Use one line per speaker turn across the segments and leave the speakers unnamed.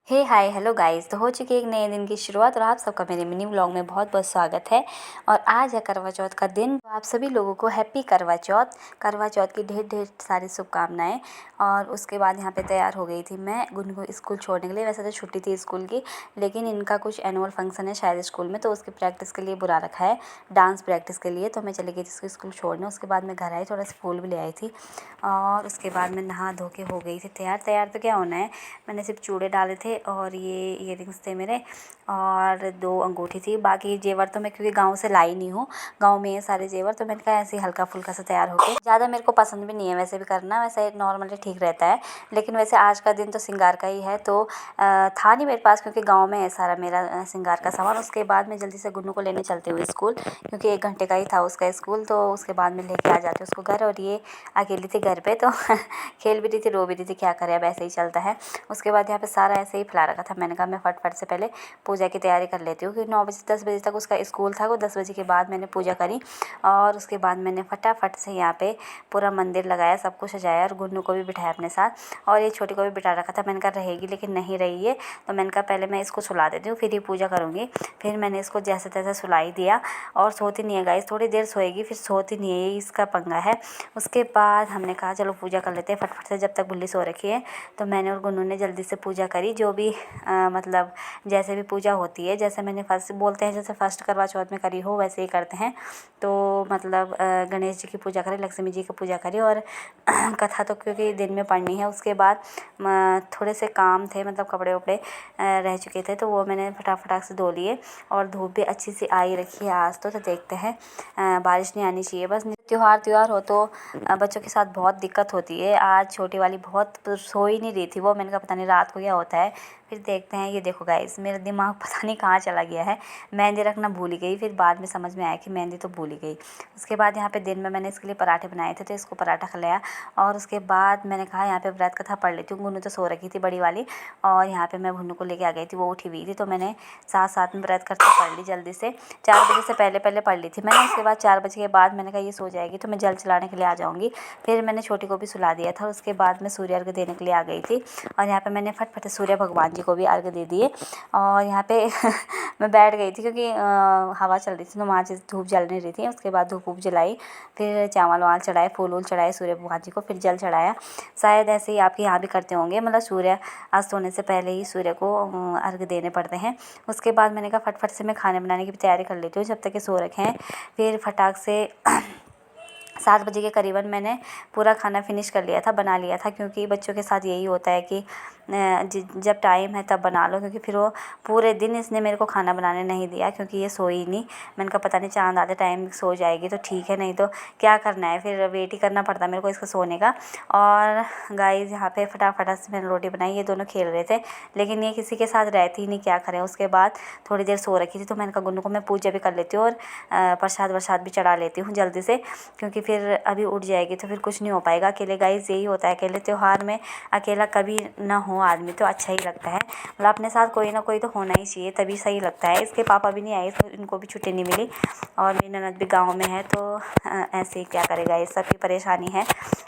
हे hi hello guys. तो हो चुकी है एक नए दिन की शुरुआत और आप सबका मेरे मिनी व्लॉग में बहुत बहुत स्वागत है। और आज है करवा चौथ का दिन। तो आप सभी लोगों को हैप्पी करवा चौथ। करवा चौथ की ढेर ढेर सारी शुभकामनाएं। और उसके बाद यहाँ पे तैयार हो गई थी मैं गुन को स्कूल छोड़ने के लिए। वैसे तो छुट्टी थी स्कूल की, लेकिन इनका कुछ एनुअल फंक्शन है शायद स्कूल में, तो उसकी प्रैक्टिस के लिए बुला रखा है, डांस प्रैक्टिस के लिए। तो मैं चली गई थी उसको स्कूल छोड़ने। उसके बाद मैं घर आई, थोड़ा सा फूल भी ले आई थी और उसके बाद मैं नहा धो के हो गई थी तैयार। तैयार तो क्या होना है, मैंने सिर्फ चूड़े डाले थे और ये इयररिंग्स थे मेरे और 2 अंगूठी थी। बाकी जेवर तो मैं क्योंकि गांव से लाई नहीं हूँ, गांव में ये सारे जेवर, तो मैंने कहा ऐसे ही हल्का फुल्का सा तैयार होके। ज़्यादा मेरे को पसंद भी नहीं है वैसे भी करना, वैसे नॉर्मली ठीक रहता है। लेकिन वैसे आज का दिन तो श्रृंगार का ही है, तो था नहीं मेरे पास क्योंकि गाँव में है सारा मेरा श्रृंगार का सामान। उसके बाद मैं जल्दी से गुन्नू को लेने चलते हुए स्कूल, क्योंकि 1 घंटे का ही था उसका स्कूल। तो उसके बाद में लेके आ जाते उसको घर, और ये अकेली थी घर पे, तो खेल भी रही थी, रो भी रही थी, क्या करे अब ऐसे ही चलता है। उसके बाद यहाँ पे सारा ऐसे ही फैला रखा था। मैंने कहा मैं फटफट से पहले पूजा की तैयारी कर लेती हूँ, क्योंकि 9 बजे 10 बजे तक उसका स्कूल था। वो 10 बजे के बाद मैंने पूजा करी और उसके बाद मैंने फटाफट से यहाँ पे पूरा मंदिर लगाया, सब कुछ सजाया और गुन्नू को भी बिठाया अपने साथ। और ये छोटी को भी बिठा रखा था। मैंने कहा रहेगी, लेकिन नहीं रही है, तो मैंने कहा पहले मैं इसको सुला देती हूँ, फिर ही पूजा करूँगी। फिर मैंने इसको जैसे तैसे सुलाई दिया और सोती नहीं है गाइस, थोड़ी देर सोएगी फिर सोती नहीं है, इसका पंगा है। उसके बाद हमने कहा चलो पूजा कर लेते हैं फटफट से, जब तक बुल्ली सो रखी है। तो मैंने और गुन्नू ने जल्दी से पूजा करी, जो भी मतलब जैसे भी पूजा होती है, जैसे मैंने फर्स्ट बोलते हैं जैसे फर्स्ट करवा चौथ में करी हो वैसे ही करते हैं। तो मतलब गणेश जी की पूजा करी, लक्ष्मी जी की पूजा करी और कथा तो क्योंकि दिन में पढ़नी है। उसके बाद थोड़े से काम थे, मतलब कपड़े वपड़े रह चुके थे, तो वो मैंने फटाफट से धो लिए। और धूप भी अच्छी सी आई रखी है आज तो देखते हैं, बारिश नहीं आनी चाहिए बस। त्यौहार हो तो बच्चों के साथ बहुत दिक्कत होती है। आज छोटी वाली बहुत सो ही नहीं रही थी वो, मैंने कहा पता नहीं रात को क्या होता है। फिर देखते हैं। ये देखो गाइस, मेरा दिमाग पता नहीं कहाँ चला गया है, मेहंदी रखना भूल ही गई। फिर बाद में समझ में आया कि मेहंदी तो भूल ही गई। उसके बाद यहाँ पे दिन में मैंने इसके लिए पराठे बनाए थे, तो इसको पराठा खिलाया। और उसके बाद मैंने कहा यहाँ पे व्रत कथा पढ़ लेती हूँ। गुन्नू तो सो रखी थी बड़ी वाली, और यहाँ पे मैं गुन्नू को लेके आ गई थी, वो उठी हुई थी। तो मैंने साथ साथ में व्रत करते पढ़ ली जल्दी से। 4 बजे से पहले पहले पढ़ ली थी मैंने। उसके बाद 4 बजे के बाद मैंने कहा ये सो जाएगी तो मैं जल चलाने के लिए आ जाऊँगी। फिर मैंने छोटी को भी सुला दिया था। उसके बाद मैं सूर्य अर्घ देने के लिए आ गई थी, और यहाँ पे मैंने फटफट सूर्य भगवान जी को भी अर्घ दे दिए। और यहाँ पे मैं बैठ गई थी क्योंकि हवा चल रही थी, तो वहाँ से धूप जल नहीं रही थी। उसके बाद धूप वूप जलाई, फिर चावल वावल चढ़ाए, फूल वूल चढ़ाए सूर्य भगवान जी को, फिर जल चढ़ाया। शायद ऐसे ही आपके यहाँ भी करते होंगे, मतलब सूर्य अस्त होने से पहले ही सूर्य को अर्घ देने पड़ते हैं। उसके बाद मैंने कहा फटफट से मैं खाने बनाने की भी तैयारी कर लेती हूँ जब तक ये सो रखे हैं। फिर फटाक से 7 बजे के करीबन मैंने पूरा खाना फिनिश कर लिया था, बना लिया था, क्योंकि बच्चों के साथ यही होता है कि जब टाइम है तब बना लो, क्योंकि फिर वो पूरे दिन इसने मेरे को खाना बनाने नहीं दिया, क्योंकि ये सोई नहीं। मैंने कहा पता नहीं चाँद आते टाइम सो जाएगी तो ठीक है, नहीं तो क्या करना है, फिर वेट ही करना पड़ता मेरे को इसका सोने का। और गाइस यहाँ पे फटाफट से मैंने रोटी बनाई। ये दोनों खेल रहे थे, लेकिन ये किसी के साथ रहती ही नहीं, क्या करें। उसके बाद थोड़ी देर सो रखी थी, तो मैंने कहा गुन्नू को मैं पूजा भी कर लेती हूँ और प्रसाद वरसाद भी चढ़ा लेती हूँ जल्दी से, क्योंकि फिर अभी उठ जाएगी तो फिर कुछ नहीं हो पाएगा अकेले। गाइस यही होता है अकेले त्यौहार में, अकेला कभी ना हो आदमी तो अच्छा ही लगता है। मतलब अपने साथ कोई ना कोई तो होना ही चाहिए, तभी सही लगता है। इसके पापा भी नहीं आए तो इनको भी छुट्टी नहीं मिली, और मेरी ननद भी गाँव में है, तो ऐसे ही क्या करेगा, ये सबकी परेशानी है।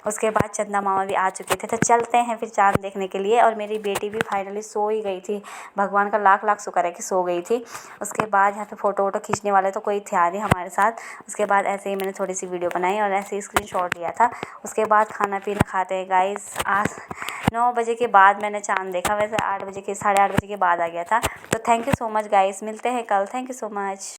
उसके बाद चंदा मामा भी आ चुके थे, तो चलते हैं फिर चाँद देखने के लिए। और मेरी बेटी भी फाइनली सो ही गई थी, भगवान का लाख लाख शुक्र है कि सो गई थी। उसके बाद यहाँ पे फ़ोटो वोटो खींचने वाले तो कोई थे नहीं हमारे साथ। उसके बाद ऐसे ही मैंने थोड़ी सी वीडियो बनाई और ऐसे ही स्क्रीनशॉट लिया था। उसके बाद खाना पीना खाते हैं गाइस। आज 9 बजे के बाद मैंने चाँद देखा, वैसे 8 बजे के 8:30 बजे के बाद आ गया था। तो thank you so much guys, मिलते हैं कल। Thank you so much.